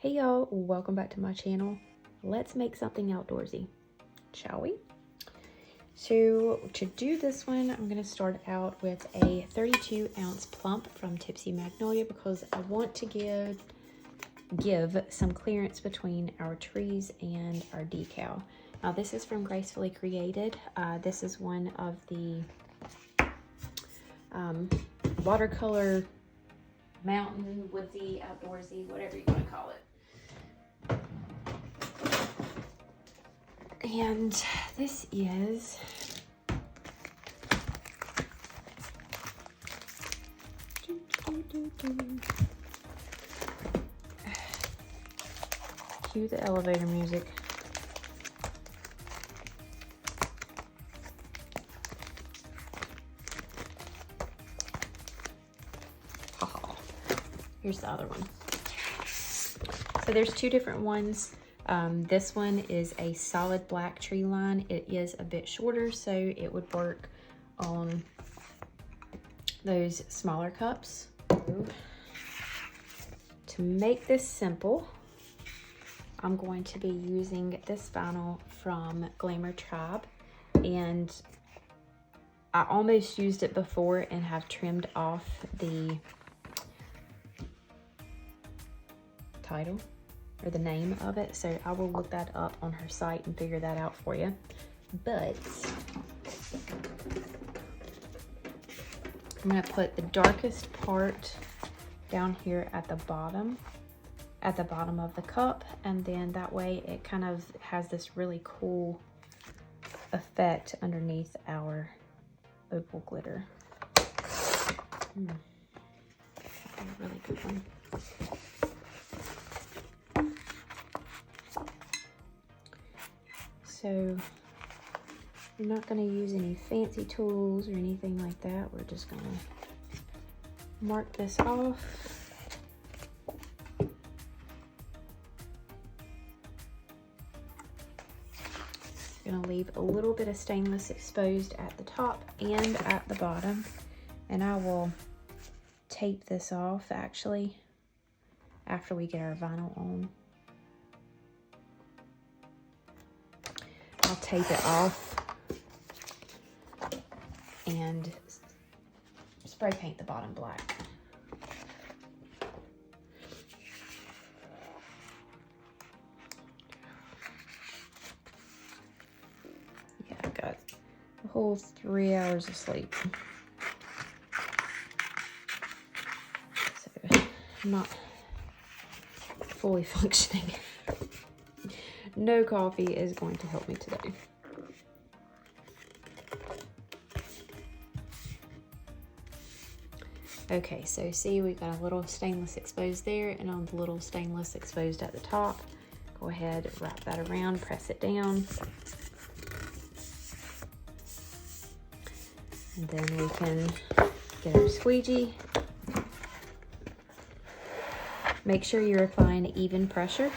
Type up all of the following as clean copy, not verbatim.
Hey y'all, welcome back to my channel. Let's make something outdoorsy, shall we? So to do this one, I'm going to start out with a 32-ounce plump from TIPSY Magnolia because I want to give some clearance between our trees and our decal. Now this is from Gracefully Created. This is one of the watercolor mountain, woodsy, outdoorsy, whatever you want to call it. And this is cue the elevator music. Here's the other one. So there's two different ones. This one is a solid black tree line. It is a bit shorter, so it would work on those smaller cups. To make this simple, I'm going to be using this vinyl from GLAMOUR TRIBE, and I almost used it before and have trimmed off the title or the name of it, so I will look that up on her site and figure that out for you. But I'm going to put the darkest part down here at the bottom of the cup, and then that way it kind of has this really cool effect underneath our opal glitter. A really good one. So we're not going to use any fancy tools or anything like that. We're just going to mark this off. Going to leave a little bit of stainless exposed at the top and at the bottom. And I will tape this off actually after we get our vinyl on. I'll tape it off and spray paint the bottom black. Yeah, I got a whole 3 hours of sleep. So I'm not fully functioning. No coffee is going to help me today. Okay, so see, we got a little stainless exposed there and on the little stainless exposed at the top. Go ahead, wrap that around, press it down. And then we can get our squeegee. Make sure you're applying even pressure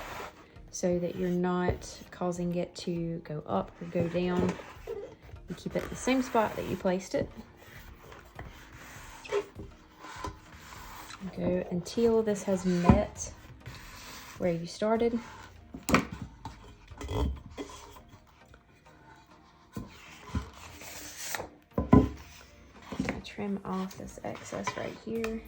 so that you're not causing it to go up or go down. You keep it the same spot that you placed it. Go until this has met where you started. Trim off this excess right here.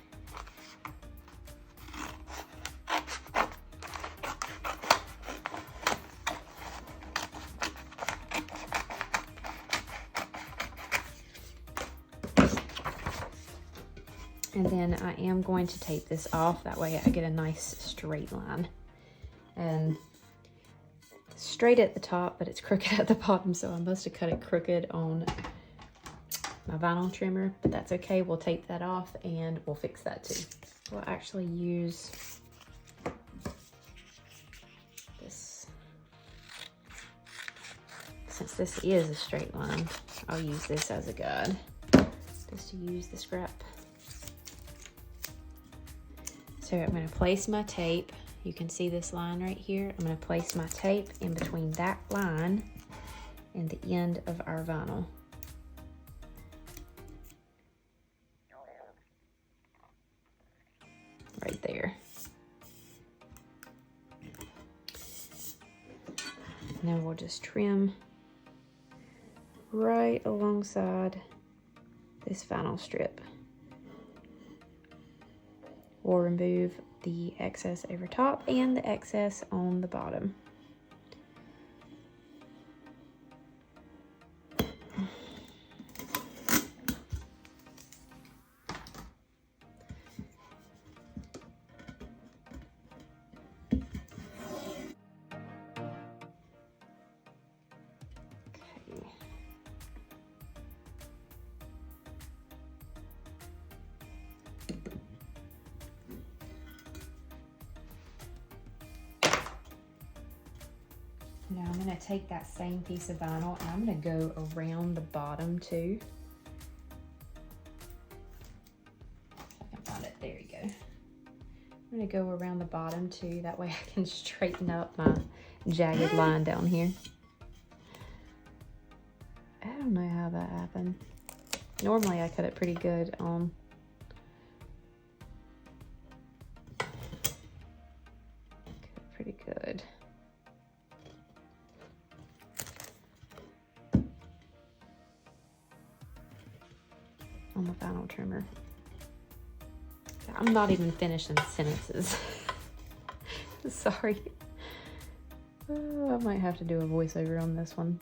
And then I am going to tape this off. That way I get a nice straight line. And straight at the top, but it's crooked at the bottom, so I must have cut it crooked on my vinyl trimmer, but that's okay. We'll tape that off and we'll fix that too. We'll actually use this. Since this is a straight line, I'll use this as a guide, just to use the scrap. So I'm going to place my tape. You can see this line right here. I'm going to place my tape in between that line and the end of our vinyl. Right there. And then we'll just trim right alongside this vinyl strip. We'll remove the excess over top and the excess on the bottom. Now I'm going to take that same piece of vinyl and I'm going to go around the bottom too. If I can find it, there you go. I'm going to go around the bottom too, that way I can straighten up my jagged line down here. I don't know how that happened. Normally I cut it pretty good on. Cut it pretty good. On the vinyl trimmer. I'm not even finishing sentences. Sorry. Oh, I might have to do a voiceover on this one.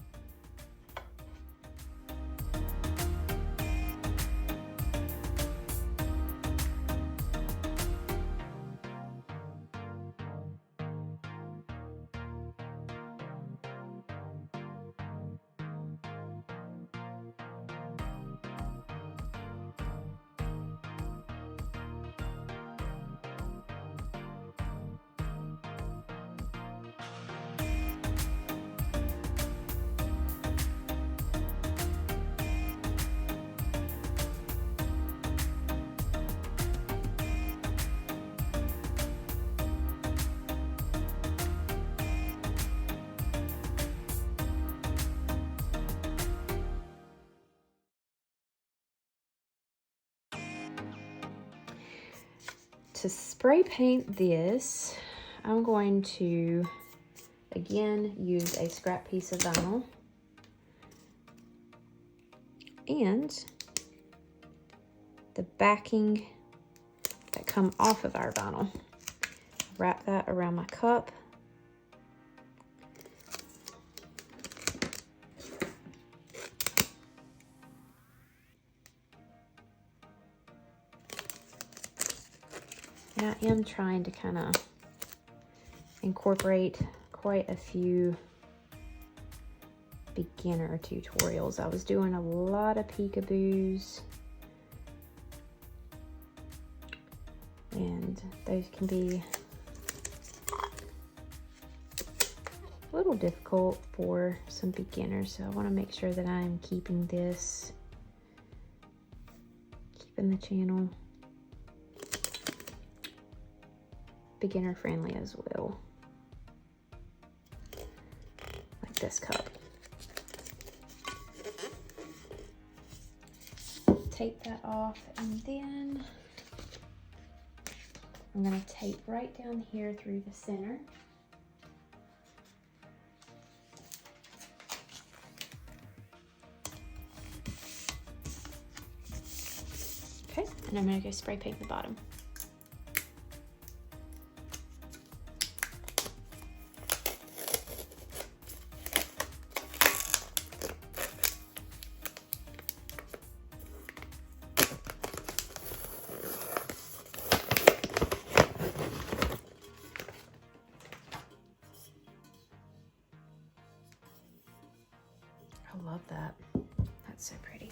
To spray paint this, I'm going to, again, use a scrap piece of vinyl and the backing that come off of our vinyl. Wrap that around my cup. I am trying to kind of incorporate quite a few beginner tutorials. I was doing a lot of peekaboos, and those can be a little difficult for some beginners, so I want to make sure that I'm keeping the channel beginner friendly as well, like this cup. Tape that off, and then I'm going to tape right down here through the center. Okay, and I'm going to go spray paint the bottom. I love that. That's so pretty.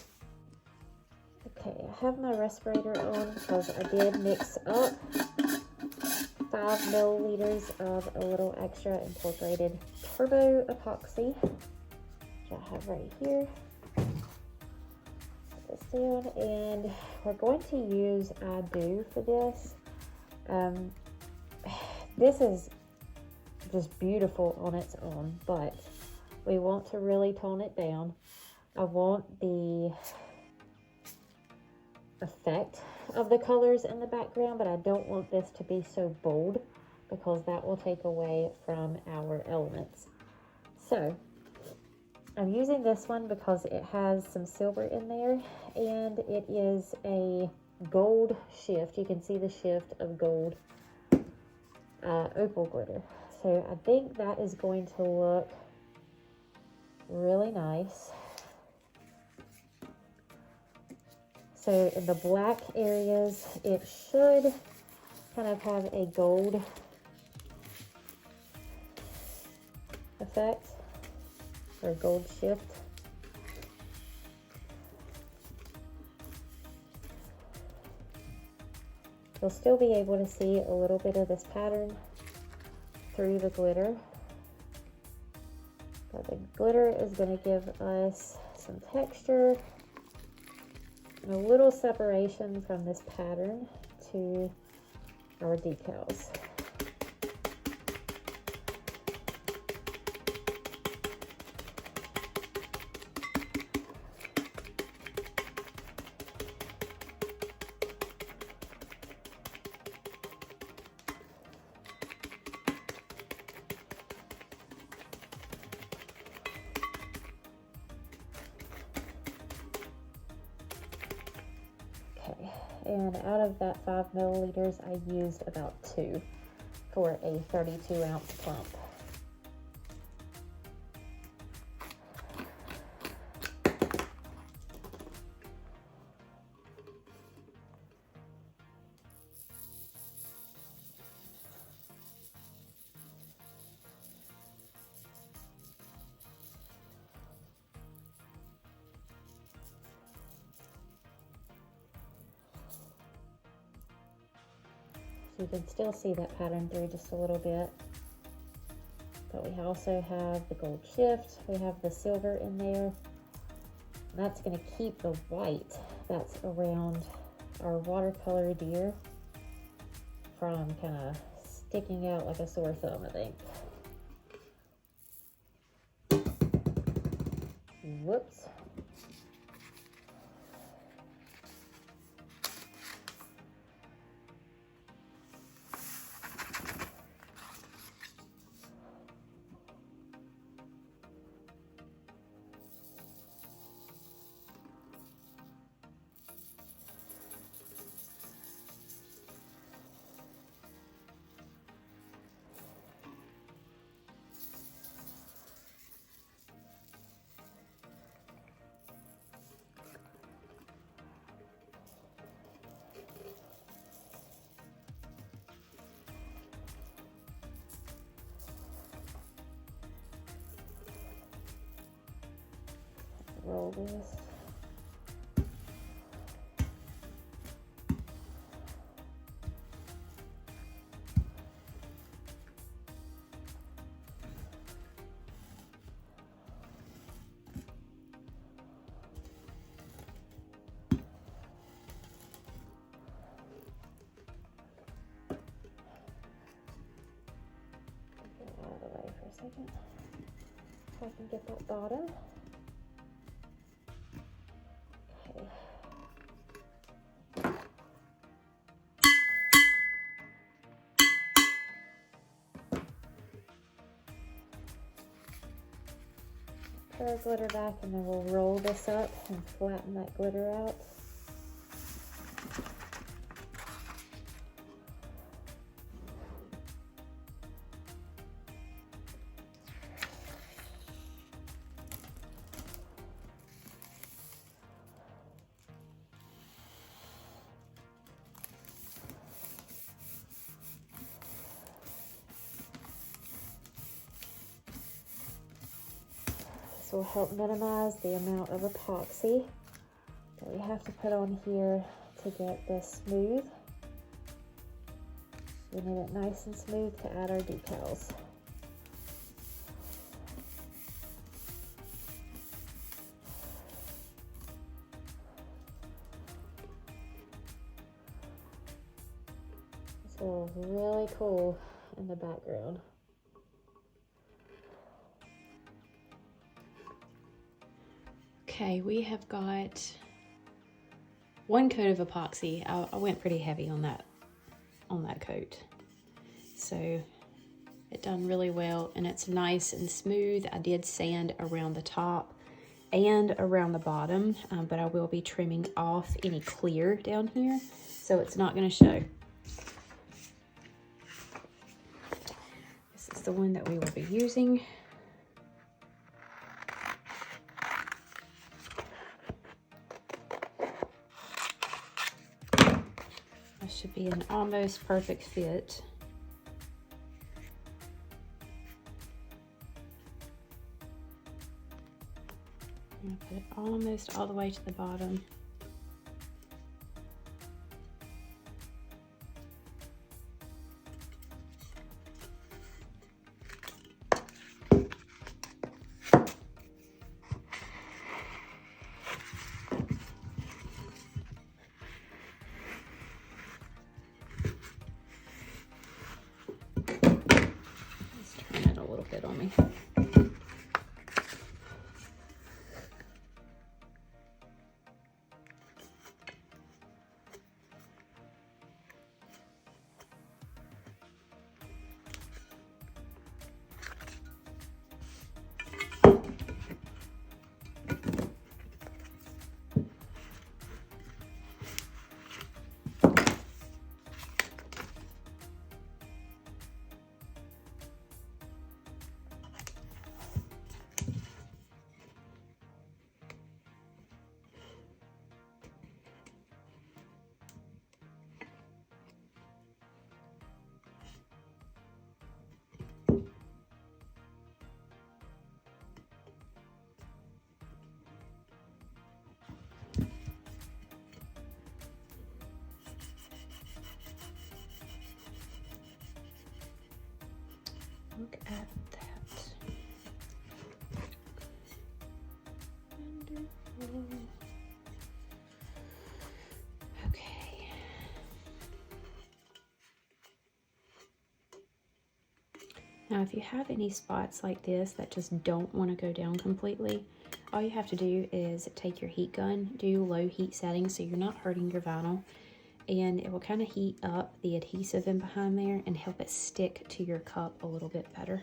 Okay, I have my respirator on because I did mix up 5 milliliters of a little extra incorporated turbo epoxy, which I have right here. Put this down, and we're going to use I Do for this. This is just beautiful on its own, but we want to really tone it down. I want the effect of the colors in the background, but I don't want this to be so bold because that will take away from our elements. So I'm using this one because it has some silver in there, and it is a gold shift. You can see the shift of gold opal glitter. So I think that is going to look really nice. So in the black areas, it should kind of have a gold effect or gold shift. You'll still be able to see a little bit of this pattern through the glitter, but the glitter is going to give us some texture and a little separation from this pattern to our decals. And out of that 5 milliliters, I used about 2 for a 32-ounce plump. So you can still see that pattern through just a little bit. But we also have the gold shift, we have the silver in there. That's going to keep the white that's around our watercolor deer from kind of sticking out like a sore thumb, I think. Whoops. Roll this. Get it out of the way for a second so I can get that bottom. Put our glitter back, and then we'll roll this up and flatten that glitter out. Will help minimize the amount of epoxy that we have to put on here to get this smooth. We need it nice and smooth to add our decals. This will look really cool in the background. Okay, we have got 1 coat of epoxy. I went pretty heavy on that coat. So it done really well, and it's nice and smooth. I did sand around the top and around the bottom, but I will be trimming off any clear down here, so it's not going to show. This is the one that we will be using. This should be an almost perfect fit. I'm going to put it almost all the way to the bottom. Let's turn it a little bit on me. Look at that. Wonderful. Okay. Now, if you have any spots like this that just don't want to go down completely, all you have to do is take your heat gun, do low heat settings so you're not hurting your vinyl, and it will kind of heat up the adhesive in behind there and help it stick to your cup a little bit better.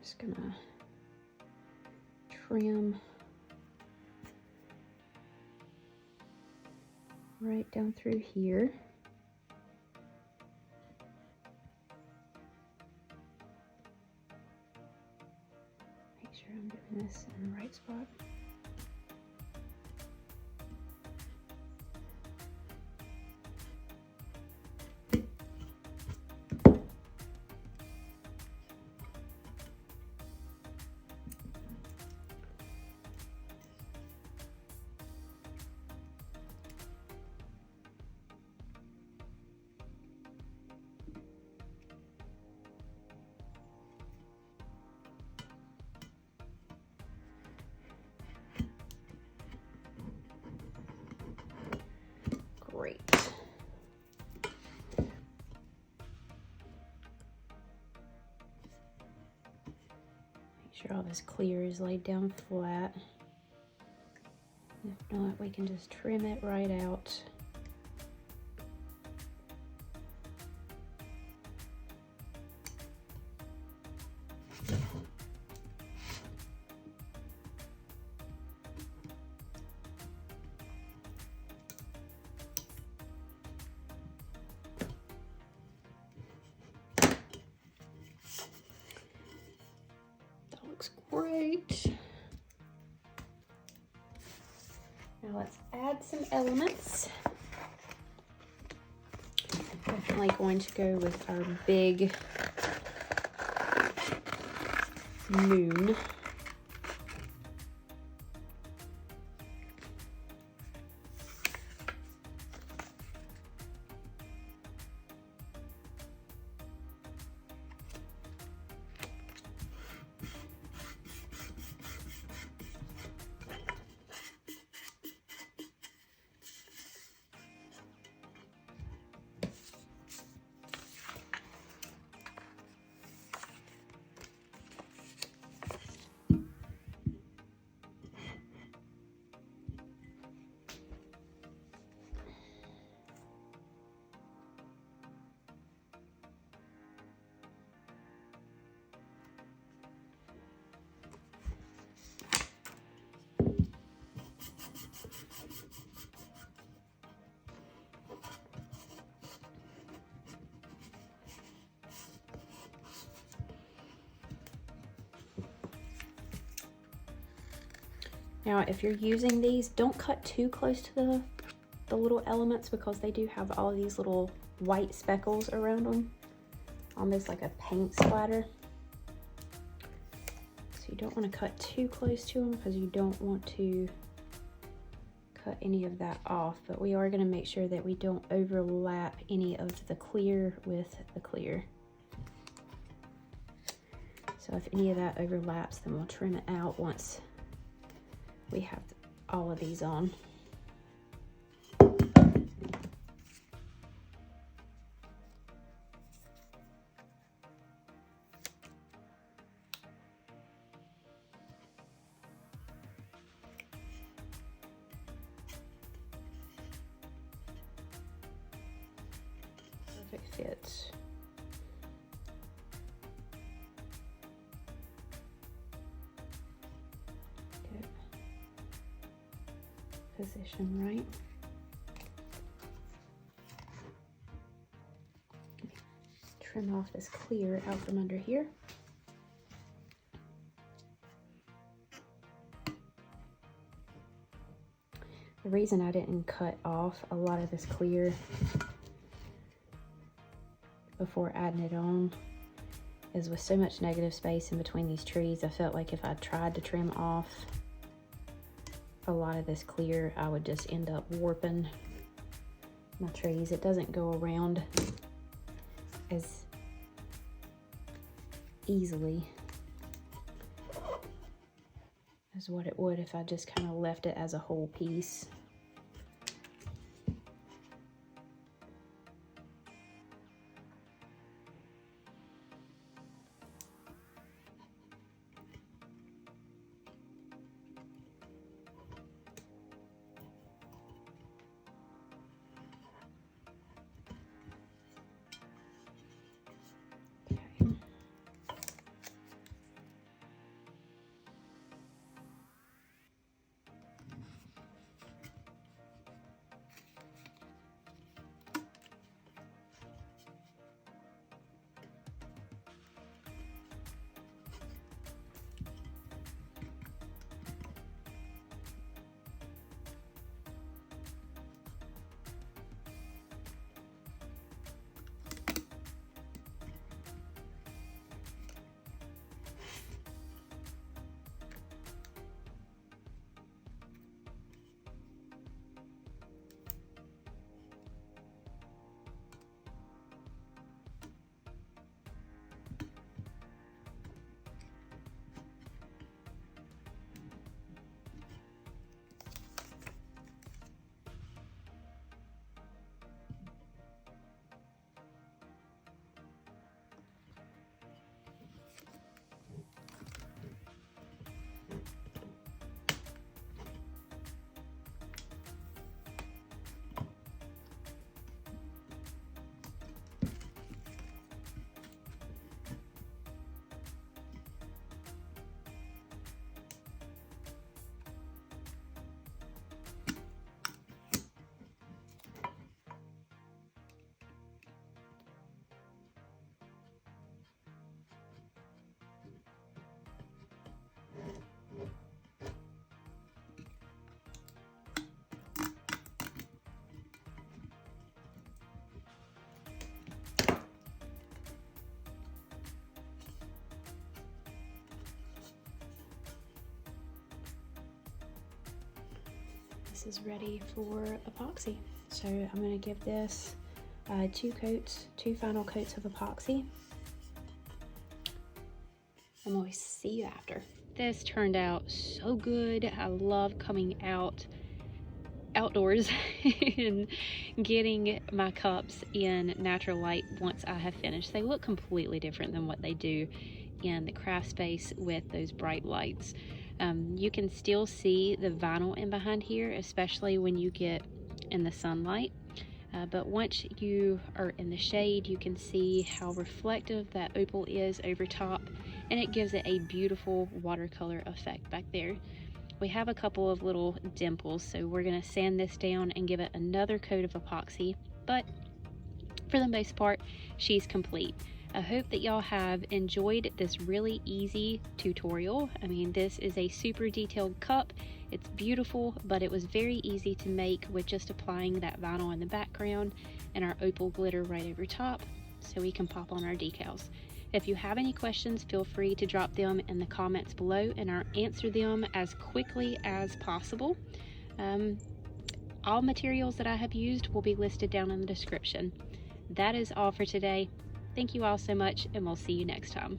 Just gonna trim right down through here. Make sure I'm doing this in the right spot. Great. Make sure all this clear is laid down flat. If not, we can just trim it right out. Looks great. Now let's add some elements. Definitely going to go with our big moon. Now, if you're using these, don't cut too close to the little elements, because they do have all of these little white speckles around them, almost like a paint splatter. So you don't want to cut too close to them, because you don't want to cut any of that off. But we are going to make sure that we don't overlap any of the clear with the clear. So if any of that overlaps, then we'll trim it out once we have all of these on. Perfect fit. Position right. Trim off this clear out from under here. The reason I didn't cut off a lot of this clear before adding it on is, with so much negative space in between these trees, I felt like if I tried to trim off a lot of this clear, I would just end up warping my trees. It doesn't go around as easily as what it would if I just kind of left it as a whole piece. This is ready for epoxy. So I'm going to give this two final coats of epoxy, and we'll see you after. This turned out so good. I love coming outdoors and getting my cups in natural light once I have finished. They look completely different than what they do in the craft space with those bright lights. You can still see the vinyl in behind here, especially when you get in the sunlight. But once you are in the shade, you can see how reflective that opal is over top, and it gives it a beautiful watercolor effect back there. We have a couple of little dimples, so we're going to sand this down and give it another coat of epoxy, but for the most part, she's complete. I hope that y'all have enjoyed this really easy tutorial. I mean, this is a super detailed cup. It's beautiful, but it was very easy to make with just applying that vinyl in the background and our opal glitter right over top so we can pop on our decals. If you have any questions, feel free to drop them in the comments below and I'll answer them as quickly as possible. All materials that I have used will be listed down in the description. That is all for today. Thank you all so much, and we'll see you next time.